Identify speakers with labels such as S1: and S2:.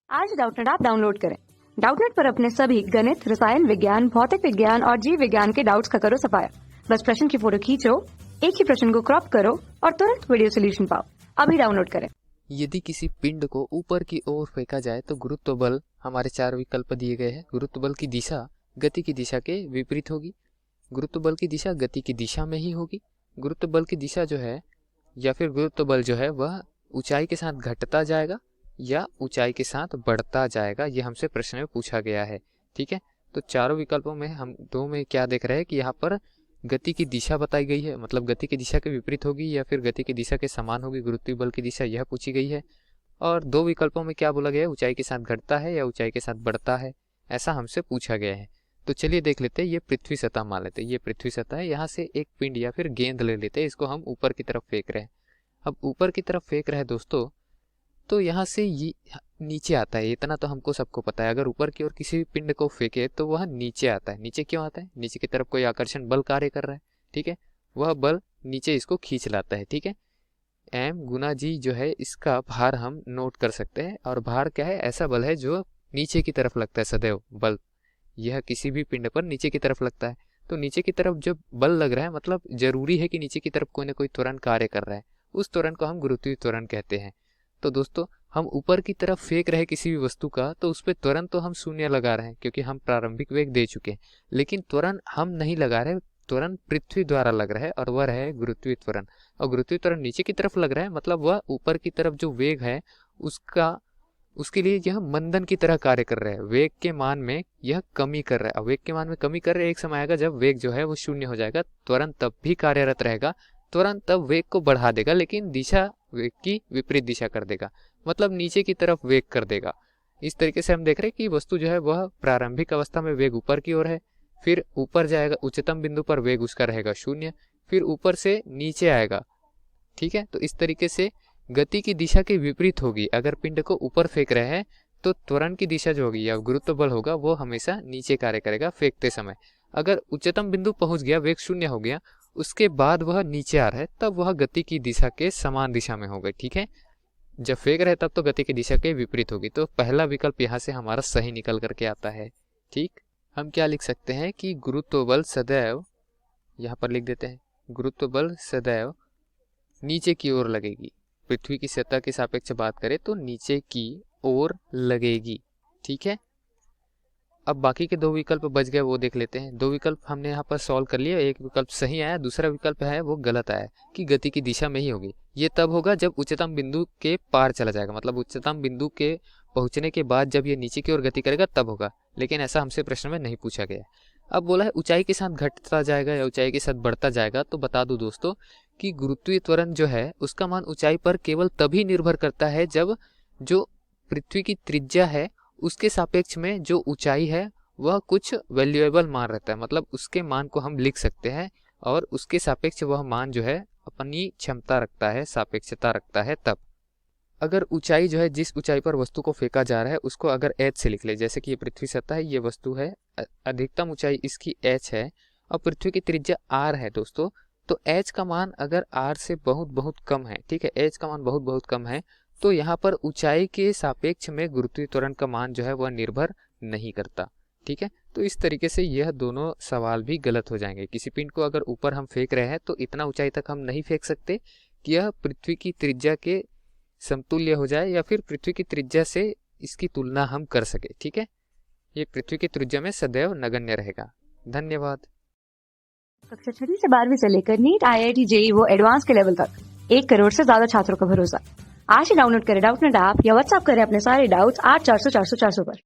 S1: आज Doubtnut app download करें। Doubtnut पर अपने सभी गणित, रसायन विज्ञान, भौतिक विज्ञान और जीव विज्ञान के डाउट्स का करो सफाया। बस प्रश्न की फोटो खींचो, एक ही प्रश्न को क्रॉप करो और तुरंत वीडियो सोल्यूशन पाओ। अभी डाउनलोड करें।
S2: यदि किसी पिंड को ऊपर की ओर फेंका जाए तो गुरुत्व बल, हमारे 4 विकल्प दिए गए हैं। गुरुत्व बल की दिशा गति की दिशा के विपरीत होगी। गुरुत्व बल की दिशा गति की दिशा में ही होगी। गुरुत्व बल की दिशा जो है या फिर गुरुत्व बल जो है वह ऊंचाई के साथ घटता जाएगा या ऊंचाई के साथ बढ़ता जाएगा, ये हमसे प्रश्न में पूछा गया है। ठीक है, तो चारों विकल्पों में हम दो में क्या देख रहे हैं कि यहाँ पर गति की दिशा बताई गई है, मतलब गति की दिशा के विपरीत होगी या फिर गति की दिशा के समान होगी गुरुत्वीय बल की दिशा, यह पूछी गई है। और दो विकल्पों में क्या बोला गया है, ऊंचाई के साथ घटता है या ऊंचाई के साथ बढ़ता है, ऐसा हमसे पूछा गया है। तो चलिए देख लेते हैं। ये पृथ्वी सतह मान लेते हैं, ये पृथ्वी सतह है। यहाँ से एक पिंड या फिर गेंद ले लेते हैं, इसको हम ऊपर की तरफ फेंक रहे हैं। अब ऊपर की तरफ फेंक रहे हैं दोस्तों, तो यहाँ से ये नीचे आता है, इतना तो हमको सबको पता है। अगर ऊपर की ओर किसी पिंड को फेंके तो वह नीचे आता है। नीचे क्यों आता है? नीचे की तरफ कोई आकर्षण बल कार्य कर रहा है। ठीक है, वह बल नीचे इसको खींच लाता है। ठीक है, एम गुना जी जो है इसका भार हम नोट कर सकते हैं। और भार क्या है? ऐसा बल है जो नीचे की तरफ लगता है सदैव। बल यह किसी भी पिंड पर नीचे की तरफ लगता है। तो नीचे की तरफ जब बल लग रहा है मतलब जरूरी है कि नीचे की तरफ कोई ना कोई त्वरण कार्य कर रहा है। उस त्वरण को हम गुरुत्वीय त्वरण कहते हैं। तो दोस्तों हम ऊपर की तरफ फेंक रहे किसी भी वस्तु का, तो उस पर त्वरण तो हम शून्य लगा रहे हैं क्योंकि हम प्रारंभिक वेग दे चुके हैं। लेकिन त्वरण हम नहीं लगा रहे, त्वरण पृथ्वी द्वारा लग रहा है और वह है गुरुत्वीय त्वरण। और गुरुत्वीय त्वरण नीचे की तरफ लग रहा है मतलब वह ऊपर की तरफ जो वेग है उसके लिए यह मंदन की तरह कार्य कर रहा है। वेग के मान में यह कमी कर रहा है। वेग के मान में कमी कर रहे हैं। एक समय आएगा जब वेग जो है वो शून्य हो जाएगा, त्वरण तब भी कार्यरत रहेगा। त्वरण तब वेग को बढ़ा देगा लेकिन दिशा वेग की विपरीत दिशा कर देगा, मतलब नीचे की तरफ वेग कर देगा। इस तरीके से हम देख रहे हैं कि वस्तु जो है वह प्रारंभिक अवस्था में वेग ऊपर की ओर है, फिर ऊपर जाएगा, उच्चतम बिंदु पर वेग उसका रहेगा शून्य, फिर ऊपर से नीचे आएगा। ठीक है, तो इस तरीके से गति की दिशा के विपरीत होगी। अगर पिंड को ऊपर फेंक रहे हैं तो त्वरण की दिशा जो होगी या गुरुत्व बल होगा वो हमेशा नीचे कार्य करेगा फेंकते समय। अगर उच्चतम बिंदु पहुंच गया, वेग शून्य हो गया, उसके बाद वह नीचे आ रहा है, तब वह गति की दिशा के समान दिशा में होगा। ठीक है, जब फेंक रहे तब तो गति की दिशा के विपरीत होगी। तो पहला विकल्प यहाँ से हमारा सही निकल करके आता है। ठीक, हम क्या लिख सकते हैं कि गुरुत्व बल सदैव, यहाँ पर लिख देते हैं, गुरुत्व बल सदैव नीचे की ओर लगेगी। पृथ्वी की सतह के सापेक्ष बात करें तो नीचे की ओर लगेगी। ठीक है, अब बाकी के दो विकल्प बच गए, वो देख लेते हैं। दो विकल्प हमने यहाँ पर सॉल्व कर लिया। एक विकल्प सही आया, दूसरा विकल्प है वो गलत आया कि गति की दिशा में ही होगी। ये तब होगा जब उच्चतम बिंदु के पार चला जाएगा, मतलब उच्चतम बिंदु के पहुंचने के बाद जब ये नीचे की ओर गति करेगा तब होगा। लेकिन ऐसा हमसे प्रश्न में नहीं पूछा गया। अब बोला है ऊंचाई के साथ घटता जाएगा या ऊंचाई के साथ बढ़ता जाएगा। तो बता दूं दोस्तों कि गुरुत्वीय त्वरण जो है उसका मान ऊंचाई पर केवल तभी निर्भर करता है जब जो पृथ्वी की त्रिज्या है उसके सापेक्ष में जो ऊंचाई है वह कुछ वैल्यूएबल मान रहता है, मतलब उसके मान को हम लिख सकते हैं और उसके सापेक्ष वह मान जो है अपनी क्षमता रखता है, सापेक्षता रखता है। तब अगर ऊंचाई जो है, जिस ऊंचाई पर वस्तु को फेंका जा रहा है उसको अगर h से लिख ले, जैसे कि ये पृथ्वी सतह है, ये वस्तु है, अधिकतम ऊंचाई इसकी h है और पृथ्वी की त्रिज्या r है दोस्तों, तो h का मान अगर r से बहुत बहुत कम है, ठीक है, h का मान बहुत बहुत कम है, तो यहाँ पर ऊंचाई के सापेक्ष में गुरुत्वीय त्वरण का मान जो है वह निर्भर नहीं करता। ठीक है, तो इस तरीके से यह दोनों सवाल भी गलत हो जाएंगे। किसी पिंड को अगर ऊपर हम फेंक रहे हैं तो इतना ऊंचाई तक हम नहीं फेंक सकते कि यह पृथ्वी की त्रिज्या के समतुल्य हो जाए या फिर पृथ्वी की त्रिज्या से इसकी तुलना हम कर सके। ठीक है, ये पृथ्वी की त्रिज्या में सदैव नगण्य रहेगा। धन्यवाद।
S1: कक्षा 6 से 12वीं से लेकर नीट, IIT, JEE वो एडवांस के लेवल तक 1 करोड़ से ज्यादा छात्रों का भरोसा। आज ही डाउनलोड करें डाउटनेट ऐप या व्हाट्सएप करें अपने सारे डाउट्स 8400 400 400 पर।